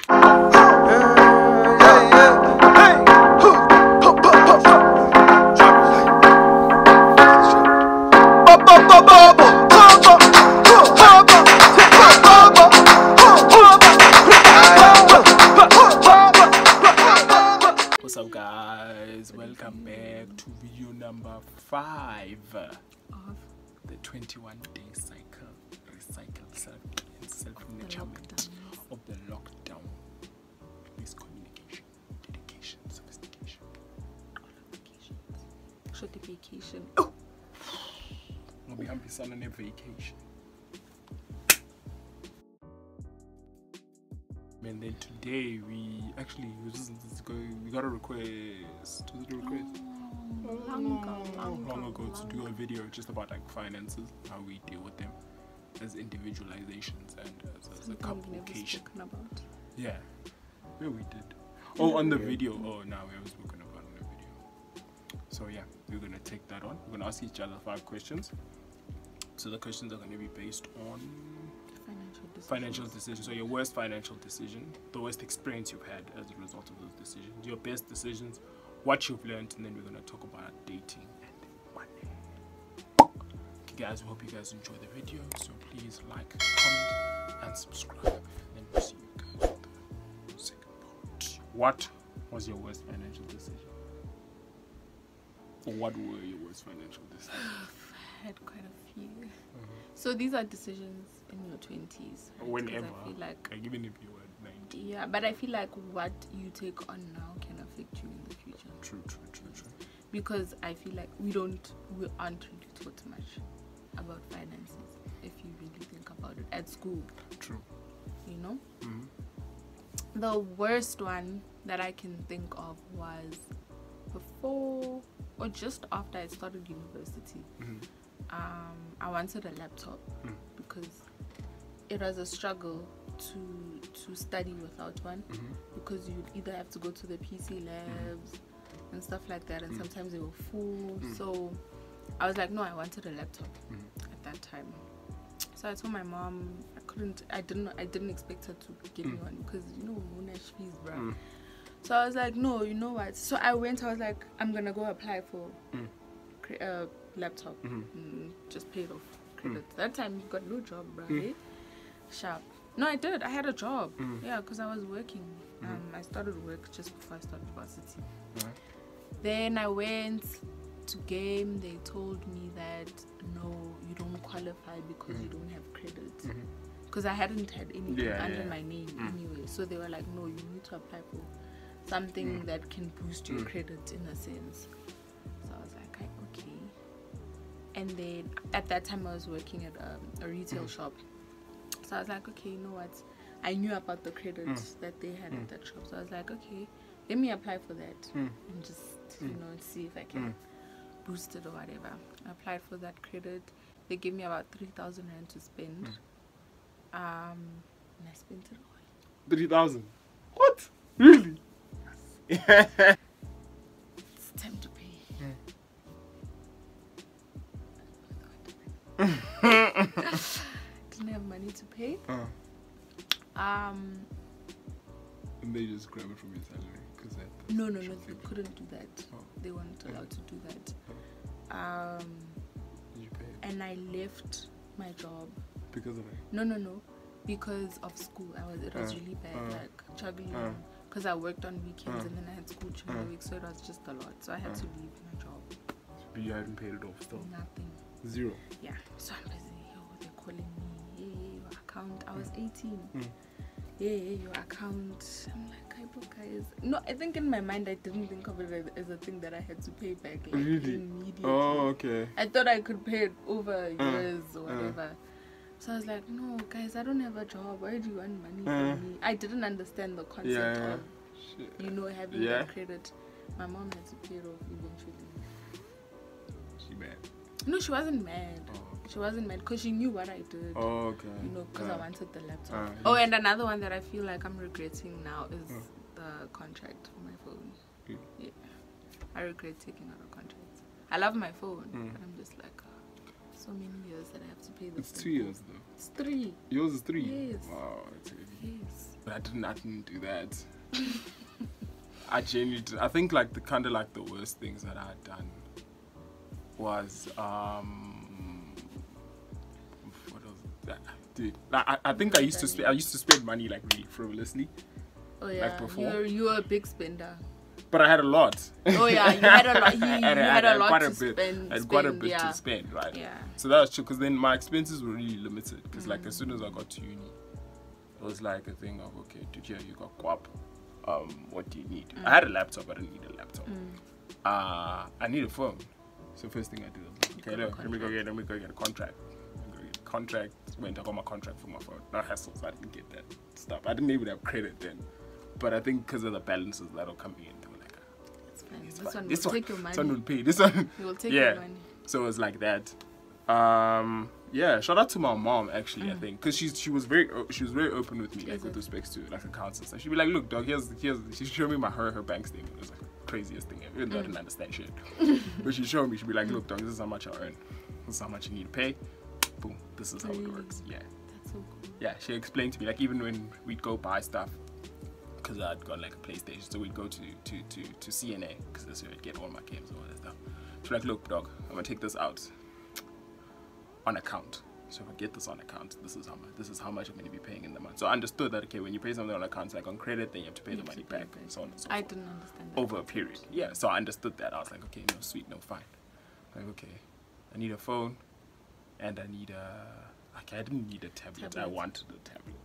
What's up, guys? Welcome back to video number 5 of the 21-day cycle, self-management of the lockdown. Miscommunication, dedication, sophistication, vacation. Oh, we'll be happy son on a vacation. And then today we got a request. Was it a request? Long ago to do a video just about like finances, how we deal with them as individualizations and as a complication. Yeah, we did. Oh, on the video. Oh, now we haven't spoken about on the video. So yeah, we're gonna take that on. We're gonna ask each other 5 questions. So the questions are gonna be based on financial decisions. So your worst financial decision, the worst experience you've had as a result of those decisions, your best decisions, what you've learned, and then we're going to talk about dating and money. Okay guys, we hope you guys enjoy the video, so please like, comment and subscribe, and then we'll see you guys with the second part. What was your worst financial decision? Or what were your worst financial decisions? I had quite a few. So these are decisions in your 20s. Right? Whenever. I feel like even if you were 90. Yeah, but I feel like what you take on now can affect you in the future. True. Because I feel like we aren't really taught much about finances if you really think about it at school. True. You know? The worst one that I can think of was before or just after I started university. I wanted a laptop because it was a struggle to study without one, because you'd either have to go to the PC labs and stuff like that, and sometimes they were full. So I was like, no, I wanted a laptop at that time. So I told my mom I didn't expect her to give me one, because you know Monash fees, bruh. So I was like, no, you know what? So I was like, I'm gonna go apply for a laptop, just paid off credit. That time you got no job, right? Sharp. No, I did. I had a job. Yeah, because I was working. I started work just before I started varsity. Then I went to game. They told me that no, you don't qualify because you don't have credit. Because I hadn't had anything under my name anyway. So they were like, no, you need to apply for something that can boost your credit in a sense. So I was like, okay. And then at that time I was working at a retail shop. So I was like, okay, you know what? I knew about the credits that they had at that shop. So I was like, okay, let me apply for that and just, you know, see if I can boost it or whatever. I applied for that credit. They gave me about 3,000 rand to spend. And I spent it all. 3,000? What? Really? Yes. It's time to pay. Didn't have money to pay. And they just grab it from your salary? No, they couldn't do that. They weren't allowed to do that. Did you pay? And I left my job. Because of it? No. Because of school. It was really bad, like juggling. Because I worked on weekends and then I had school during the week, so it was just a lot. So I had to leave my job. But you hadn't paid it off still? Nothing. 0? Yeah. So I'm busy. They're calling me. Hey, your account. I was 18. Hey, your account. I'm like, guys. No, I think in my mind I didn't think of it as a thing that I had to pay back like immediately. Oh, okay. I thought I could pay it over years or whatever. So I was like, no, guys, I don't have a job. Why do you want money from me? I didn't understand the concept of, you know, having that credit. My mom had to pay it off eventually. She mad? No, she wasn't mad. She wasn't mad because she knew what I did. Oh, okay. You know, because I wanted the laptop. Oh, and another one that I feel like I'm regretting now is the contract for my phone. Yeah. I regret taking out a contract. I love my phone, but I'm just like, so many years that I have to pay this. It's 2 years though. It's 3. Yours is 3? Yes. Wow, that's heavy. Yes. But I didn't do that. I genuinely did. I think like the worst things that I had done was what was that? Dude, I think I used to spend money like really frivolously. Oh yeah, like before. you were a big spender. But I had a lot. Oh yeah, you had a lot. You had a lot to spend. spend. I had quite a bit to spend, right? Yeah. So that was true, because then my expenses were really limited. Because like as soon as I got to uni, it was like a thing of, okay, dude, here you got guap. What do you need? I had a laptop. I didn't need a laptop. I need a phone. So first thing I did was like, okay, let me go get a contract. Went, I got my contract for my phone. No hassles. I didn't get that stuff. I didn't even have credit then. But I think because of the balances that'll come in, they were like, it's fine. This one will take your money. This one will pay. This one, you will take your money. So it was like that. Yeah. Shout out to my mom actually. I think because she was very open with me, like with respect to like accounts and stuff. She'd be like, look, dog, here's. She showed me her bank statement. It was like the craziest thing ever. Even though I didn't understand shit, but she showed me. She'd be like, look, dog, this is how much I earn. This is how much you need to pay. Boom. This is how it works. Yeah. That's so cool. Yeah. She explained to me, like, even when we'd go buy stuff. Because I'd got like a PlayStation, so we'd go to CNA, because that's where I'd get all my games and all that stuff. She's like, look, dog, I'm gonna take this out on account. So if I get this on account, this is how much I'm gonna be paying in the month. So I understood that, okay, when you pay something on account, like on credit, then you have to pay the money back, and so on and so forth. I didn't understand that. Over a period, yeah. So I understood that. I was like, okay, no, sweet, no, fine. Like, okay, I need a phone, and I need a. Okay, I didn't need a tablet. I wanted a tablet.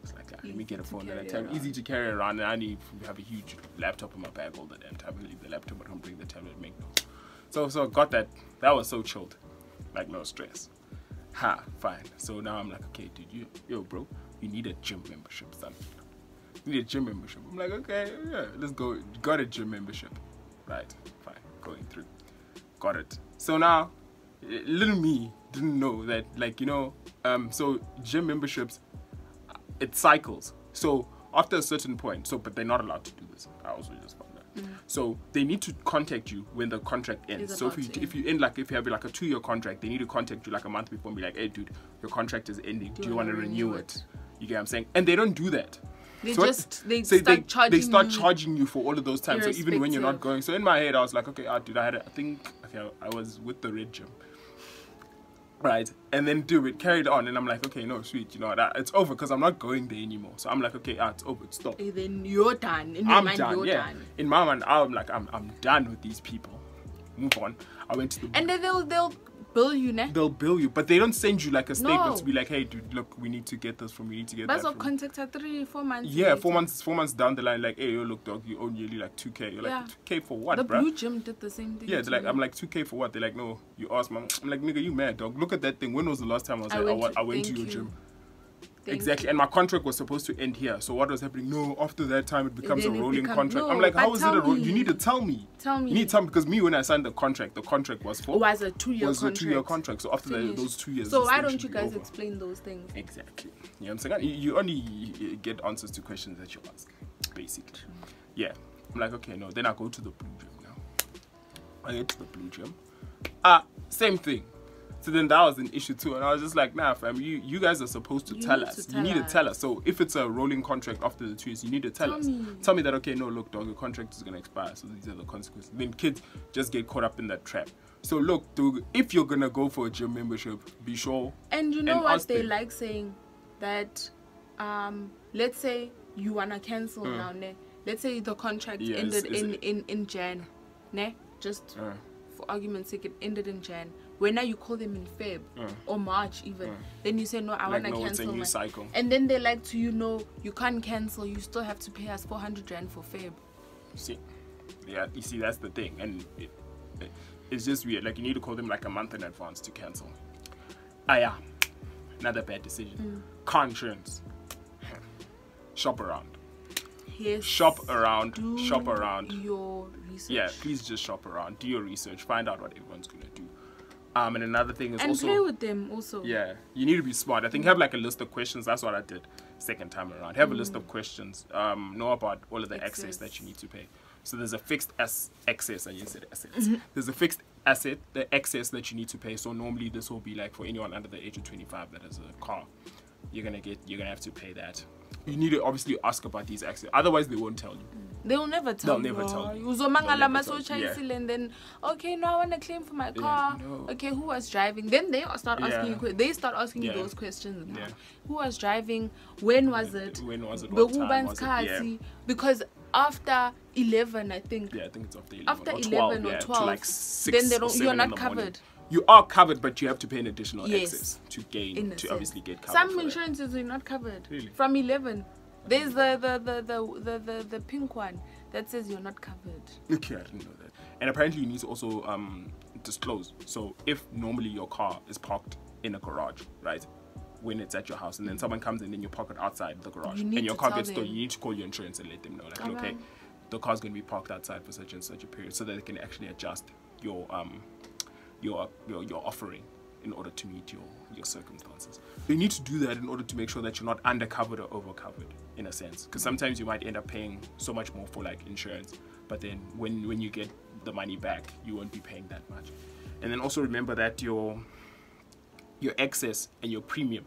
It's like, let me get a phone that I have easy to carry around, and I need to have a huge laptop in my bag all the damn time. I leave the laptop at home, bring the tablet, make notes. So I got that. That was so chilled, like no stress. Fine. So now I'm like, okay, dude, yo, bro, you need a gym membership, son. You need a gym membership. I'm like, okay, yeah, let's go. Got a gym membership, right? Fine, going through, got it. So now, little me didn't know that, like, you know, so gym memberships. It cycles. So after a certain point, but they're not allowed to do this. I also just found that. So they need to contact you when the contract ends. So if you have like a 2-year contract, they need to contact you like a month before and be like, hey dude, your contract is ending. Do you want to renew it? You get what I'm saying? And they don't do that. They start charging you for all of those times. So even when you're not going. So in my head I was like, okay, dude, I was with the red gym. Right, and then it carried on, and I'm like, okay, no, sweet, you know that it's over because I'm not going there anymore. So I'm like, okay, it's over, it's stop. And then you're done. In your mind, you're done. In my mind, I'm like, I'm done with these people. Move on. I went to the and then they'll bill you, ne? They'll bill you, but they don't send you like a statement to be like, hey, dude, look, we need to get this from, we need to get that from. But contact her 3-4 months. Yeah, later. 4 months down the line, like, hey, yo, look, dog, you owe nearly like 2K. You're like, 2K for what, the bro? Blue Gym did the same thing. Yeah, they're like, I'm like, 2K for what? They're like, no, you asked, man. I'm like, nigga, you mad, dog? Look at that thing. When was the last time I went to your gym? Exactly, and my contract was supposed to end here. So what was happening? No, after that time it becomes a rolling contract. I'm like, how is it a rolling? You need to tell me. Tell me. You need to tell me, because me, when I signed the contract was for. Was a 2-year contract. So after those 2 years. So why don't you guys explain those things? Exactly. You know what I'm saying? You only get answers to questions that you ask, basically. Yeah. I'm like, okay, no. Then I go to the Blue Gym now. I get to the Blue Gym. Same thing. So then that was an issue too, and I was just like, nah, fam, you guys are supposed to tell us. You need to tell us. So if it's a rolling contract after the 2 years, you need to tell us. Tell me that, okay, no, look, dog, your contract is gonna expire, so these are the consequences. Then kids just get caught up in that trap. So look, dude, if you're gonna go for a gym membership, be sure. And you know what they like saying that, let's say you wanna cancel now, ne? Let's say the contract ended in Jan, ne? Just for argument's sake, it ended in Jan. When now you call them in Feb or March even, then you say, no, I want to cancel. It's a new cycle. And then they like to, you can't cancel. You still have to pay us 400 Rand for Feb. See, yeah, you see, that's the thing. And it's just weird. Like, you need to call them like a month in advance to cancel. Yeah, another bad decision. Car insurance. Shop around. Yes. Shop around. Shop around. Your research. Yeah, please just shop around. Do your research. Find out what everyone's going to do. And another thing is also play with them also. Yeah, you need to be smart. I think have like a list of questions. That's what I did second time around. Have a list of questions. Know about all of the access that you need to pay. So there's a fixed access, and you said assets. There's a fixed asset, the excess that you need to pay. So normally this will be like for anyone under the age of 25 that has a car, you're gonna have to pay that. you need to obviously ask about these accidents. Otherwise, they won't tell you. They will never tell you. They'll never tell you. And then, okay, no, I want to claim for my car. No. Okay, who was driving? Then they start asking you. They start asking you those questions now. Who was driving? When was it? When was it? What time was it? Because after 11, I think. Yeah, I think it's after 11. After or 11 or 12, to like 6 then they don't. You're not covered. Morning. You are covered, but you have to pay an additional excess to obviously get covered. Some insurances are not covered. Really? From 11. There's the pink one that says you're not covered. Okay, I didn't know that. And apparently you need to also disclose. So if normally your car is parked in a garage, right, when it's at your house, and then someone comes and then you park it outside the garage, and your car gets stolen, you need to call your insurance and let them know, like, okay, the car's going to be parked outside for such and such a period, so that they can actually adjust your offering in order to meet your circumstances. You need to do that in order to make sure that you're not undercovered or overcovered, in a sense, because sometimes you might end up paying so much more for like insurance, but then when you get the money back, you won't be paying that much. And then also remember that your excess and your premium,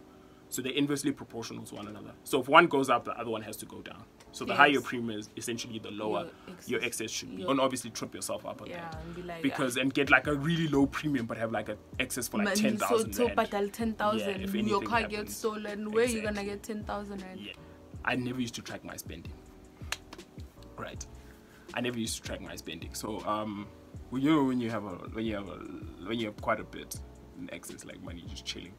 so they're inversely proportional to one another. So if one goes up, the other one has to go down. So the higher your premium is, essentially the lower your excess should be. Don't obviously trip yourself up on that. And be like, and get like a really low premium but have like an excess for like 10,000 so patal 10,000. If your car happens. gets stolen. Where are you gonna get 10,000 rand? Yeah. I never used to track my spending. Right. I never used to track my spending. So when you have quite a bit in excess, like money just chilling,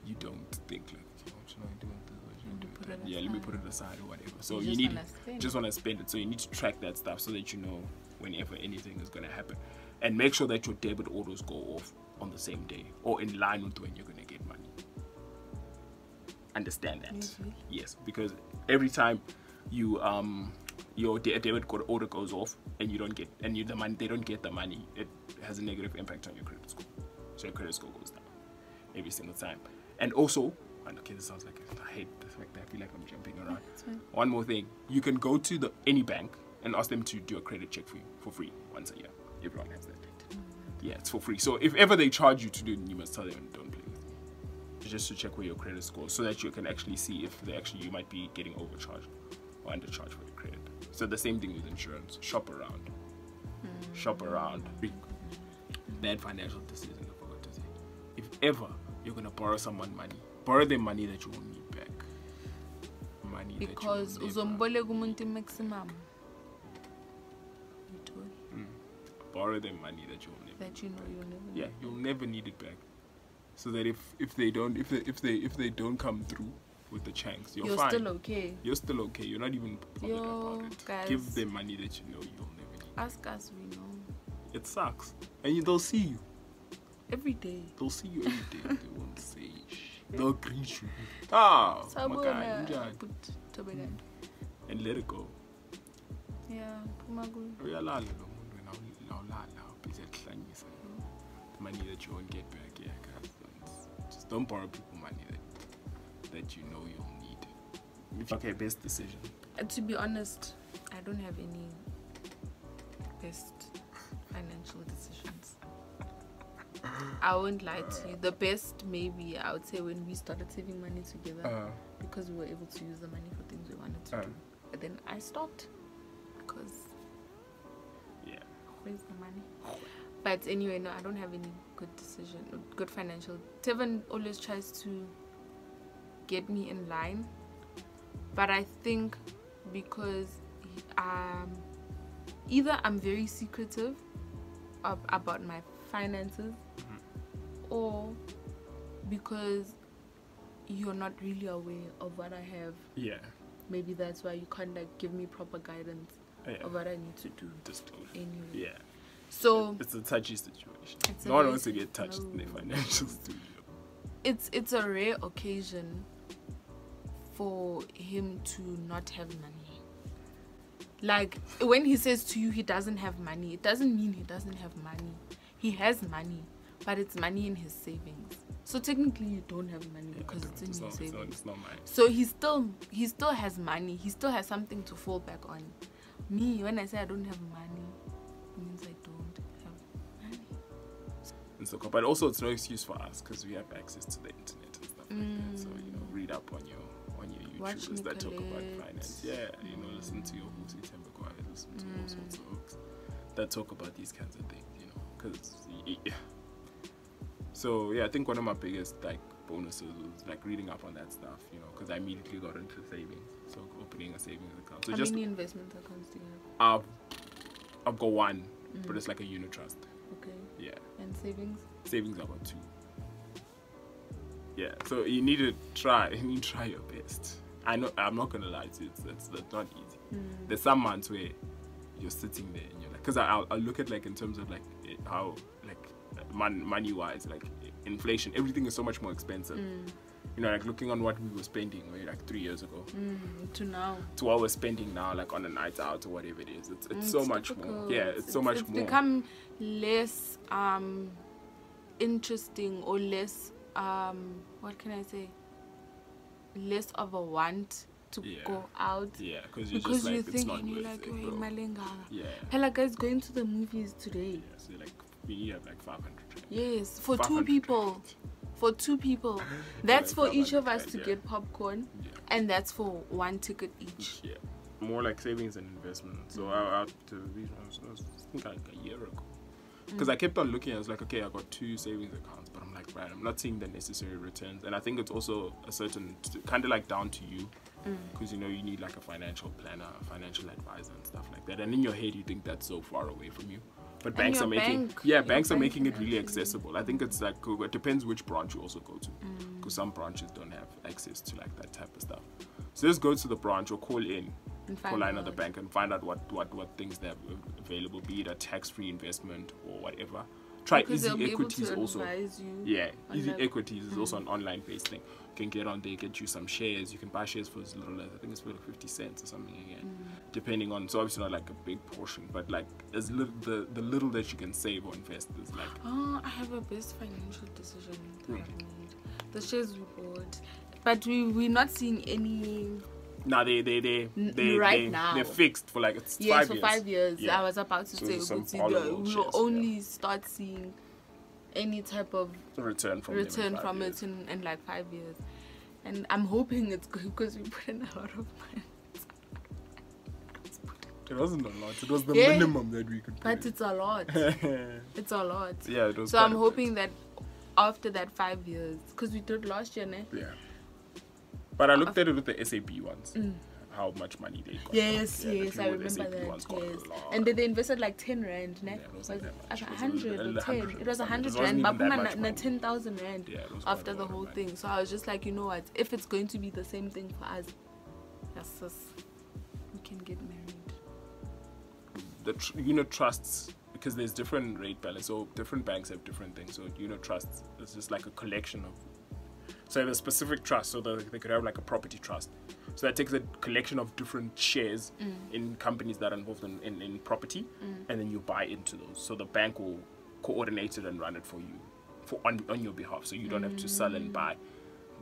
you don't think like, what should I do with this? Yeah, let me put it aside or whatever. So you just want to spend it. So you need to track that stuff so that you know whenever anything is going to happen, and make sure that your debit orders go off on the same day or in line with when you're going to get money. Understand that? Mm-hmm. Yes, because every time you your debit order goes off and you don't get they don't get the money, it has a negative impact on your credit score. So your credit score goes down every single time. And also, okay, this sounds like I hate the fact that I feel like I'm jumping around. One more thing, you can go to any bank and ask them to do a credit check for you for free once a year. Everyone has that. Yeah, it's for free. So if ever they charge you to do it, you must tell them don't play with it. Just to check where your credit score, so that you can actually see if you might be getting overcharged or undercharged for your credit. So the same thing with insurance. Shop around. Shop around. Bad financial decision, I forgot to say. If ever you're gonna borrow someone money, borrow them money that you won't need back. Money because uzombole kumuntu maximum. Borrow them money that you will never. That you know you'll never. Yeah, you'll never need it back. So that if they don't come through with the chanks, you're fine. Still okay. You're still okay. You're not even bothered about it. Guys, give them money that you know you'll never need. Ask us, we know. It sucks, and they'll see you. Every day. They'll see you every day. They won't say they'll greet you. Ah, my guy, and let it go. Yeah, the money that you won't get back. Yeah, guys, just don't borrow people money that you know you'll need. Okay, best decision. To be honest, I don't have any best financial decisions. I won't lie to you. The best, maybe, I would say when we started saving money together, because we were able to use the money for things we wanted to do. But then I stopped because where's the money? But anyway, no, I don't have any good financial. Tevin always tries to get me in line, but I think because either I'm very secretive about my finances, or because you're not really aware of what I have. Yeah. Maybe that's why you can't like give me proper guidance of what I need to do. Anyway. Yeah. So it's a touchy situation. No one wants to get touched in their financial studio. It's a rare occasion for him to not have money. Like when he says to you he doesn't have money, it doesn't mean he doesn't have money. He has money, but it's money in his savings. So technically you don't have money because it's in your savings. It's not mine. So he still has money. He still has something to fall back on. Me, when I say I don't have money, it means I don't have money. And so, but also it's no excuse for us because we have access to the internet and stuff like that. So read up on your YouTube YouTubers that talk about finance. Yeah, you know, listen to your Hosi Tembakwai, listen to all sorts of folks that talk about these kinds of things, you know, because so yeah, I think one of my biggest like bonuses was like reading up on that stuff, you know, because I immediately got into savings, so opening a savings account. So how many investment accounts do you have? I've got one, but it's like a unit trust. Okay. Yeah. And savings? Savings I've got 2. Yeah, so you need to try your best. I know, I'm not gonna lie to you, it's not easy. There's some months where you're sitting there and you're like, because I'll look at like in terms of like how like money wise, like inflation, everything is so much more expensive. You know, like looking on what we were spending like 3 years ago to now, to what we're spending now, like on a night out or whatever it is. It's so much difficult. more. Yeah, it's so much more. It's become less interesting, or less what can I say? Less of a want to go out. Yeah, because just like, you it's think not and you're worth like, it, bro. Yeah. Hella guys going to the movies today. Yeah, so like we have like 500. Yes, for 500. 2 people. For 2 people. That's like for each of us 500, to get popcorn, and that's for 1 ticket each. Yeah, more like savings and investment. So I think like a year ago, because I kept on looking. I was like, okay, I got 2 savings accounts, but I'm like, right, I'm not seeing the necessary returns. And I think it's also a certain kind of like down to you, because you know you need like a financial planner, a financial advisor, and stuff like that. And in your head, you think that's so far away from you. But banks are making banks are making it really accessible. I think it's like it depends which branch you also go to, because some branches don't have access to like that type of stuff. So just go to the branch or call line of the bank and find out what things they have available, be it a tax-free investment or whatever. Try because Easy Equities also. Yeah, Easy Equities is also an online-based thing. You can get on there, get you some shares. You can buy shares for as little as, I think it's for like 50 cents or something again, depending on. So obviously not like a big portion, but like as little the little that you can save or invest is like. Oh, I have a best financial decision that I've made. The shares we bought, but we're not seeing any. No, they're fixed for like 5 years. For 5 years. Yeah. I was about to say we will only start seeing any type of return from it in like 5 years, and I'm hoping it's good because we put in a lot of money. It wasn't a lot. It was the minimum that we could put. But it's a lot. It's a lot. Yeah, it was. So I'm hoping that after that 5 years, because we did last year, ne? Yeah. But I looked at it with the SAP ones. How much money they got. Yes, I remember that. Yes. And then they invested like 10 rand, ne? Yeah, it was like that. 100 or 10. It was 100 rand, but 10,000 rand after the whole thing. So I was just like, you know what? If it's going to be the same thing for us, we can get married. The unit trusts, because there's different rate balance, so different banks have different things. So unit trusts is just like a collection of. So they have a specific trust, so they could have like a property trust. So that takes a collection of different shares in companies that are involved in property, and then you buy into those. So the bank will coordinate it and run it for you, on your behalf. So you don't have to sell and buy.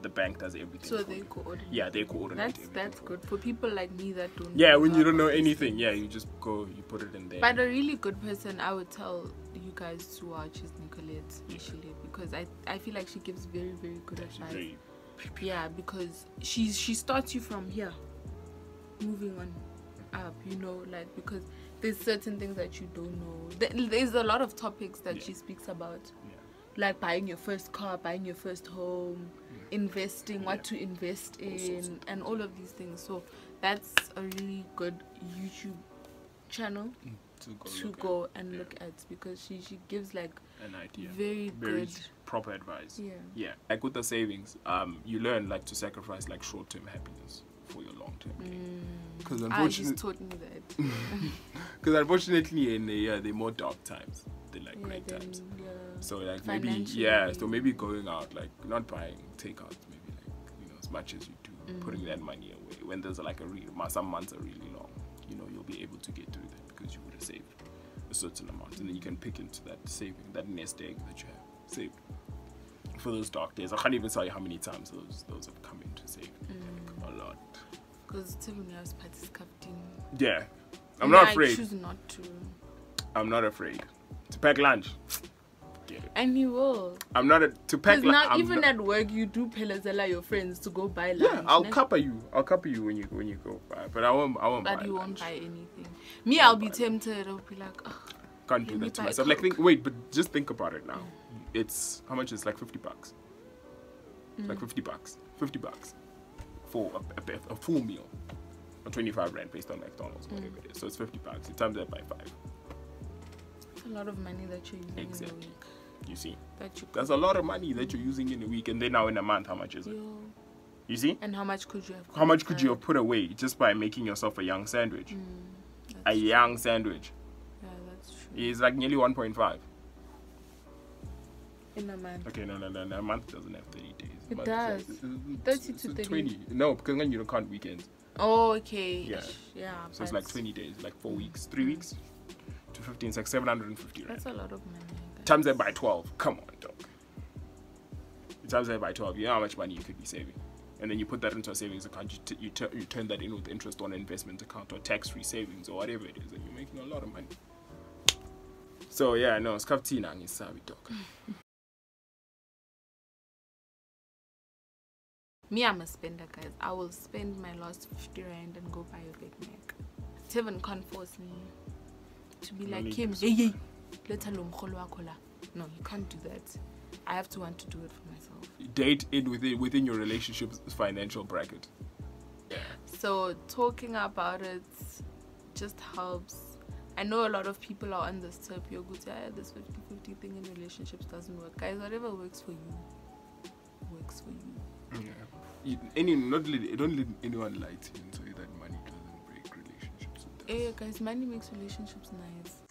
The bank does everything. So they coordinate. Yeah, they coordinate. That's good for people like me that don't. Yeah, when you don't know anything, you just go, you put it in there. But a really good person, I would tell you guys to watch is Nicolette, especially because I feel like she gives very, very good advice. Yeah, because she starts you from here, moving on up. You know, like because there's certain things that you don't know. There's a lot of topics that she speaks about. Like buying your first car, buying your first home, investing, what to invest in, and all of these things. So that's a really good YouTube channel to go and look at, because she gives like an idea, very good proper advice. Like with the savings, you learn like to sacrifice like short-term happiness for your long-term gain. Because unfortunately, taught me that. Because unfortunately in the year they're more dark times than like great times. So like maybe going out, like not buying takeouts, maybe like as much as you do, putting that money away when there's like some months are really long, you'll be able to get through that because you would have saved a certain amount, and then you can pick into that saving, that nest egg that you have saved for those dark days. I can't even tell you how many times those have come into saving, like, a lot. Because Tibuni was participating. Yeah, I'm not afraid. I choose not to. I'm not afraid to pack lunch. get it. And he will. I'm not to pack. Because now, even at work, you do pelazela your friends to go buy lunch. Yeah, I'll copper you. I'll copper you when you go buy. But I won't But buy you lunch. won't buy anything. Me, I'll be tempted. I'll be like, oh, can't do that to myself. Like, but just think about it now. It's how much is like $50. Like $50. $50 for a full meal. Or 25 rand based on McDonald's, whatever it is. So it's $50. You times that by 5. It's a lot of money that you're using in a week. You see? That's a lot of money that you're using in a week. And then now in a month, how much is it? You see? And how much could you have How much could you have put away just by making yourself a young sandwich? A young sandwich. Yeah, that's true. It's like nearly 1.5. In a month. Okay, no. A month doesn't have 30 days. It does. 30 to 30. 20. No, because then you don't count weekends. Oh, okay. Yeah. So it's like 20 days, like 4 weeks, 3 weeks to 15. It's like 750 rand. That's a lot of money. Times that by 12. Come on, dog. You times that by 12. You know how much money you could be saving. And then you put that into a savings account. You turn that in with interest on an investment account or tax-free savings or whatever it is. And you're making a lot of money. So, yeah, no. It's Kaptina and Sabi, dog. Me, I'm a spender, guys. I will spend my last 50 rand and go buy a Big Mac. Steven can't force me to be like him. Hey, let alone kola. No, you can't do that. I have to want to do it for myself. Date in within your relationship's financial bracket. Yeah. So talking about it just helps. I know a lot of people are on this tip. You're good. This 50-50 thing in relationships doesn't work, guys. Whatever works for you works for you. Yeah. Don't let anyone lie to you and tell you that money doesn't break relationships. Guys, money makes relationships nice.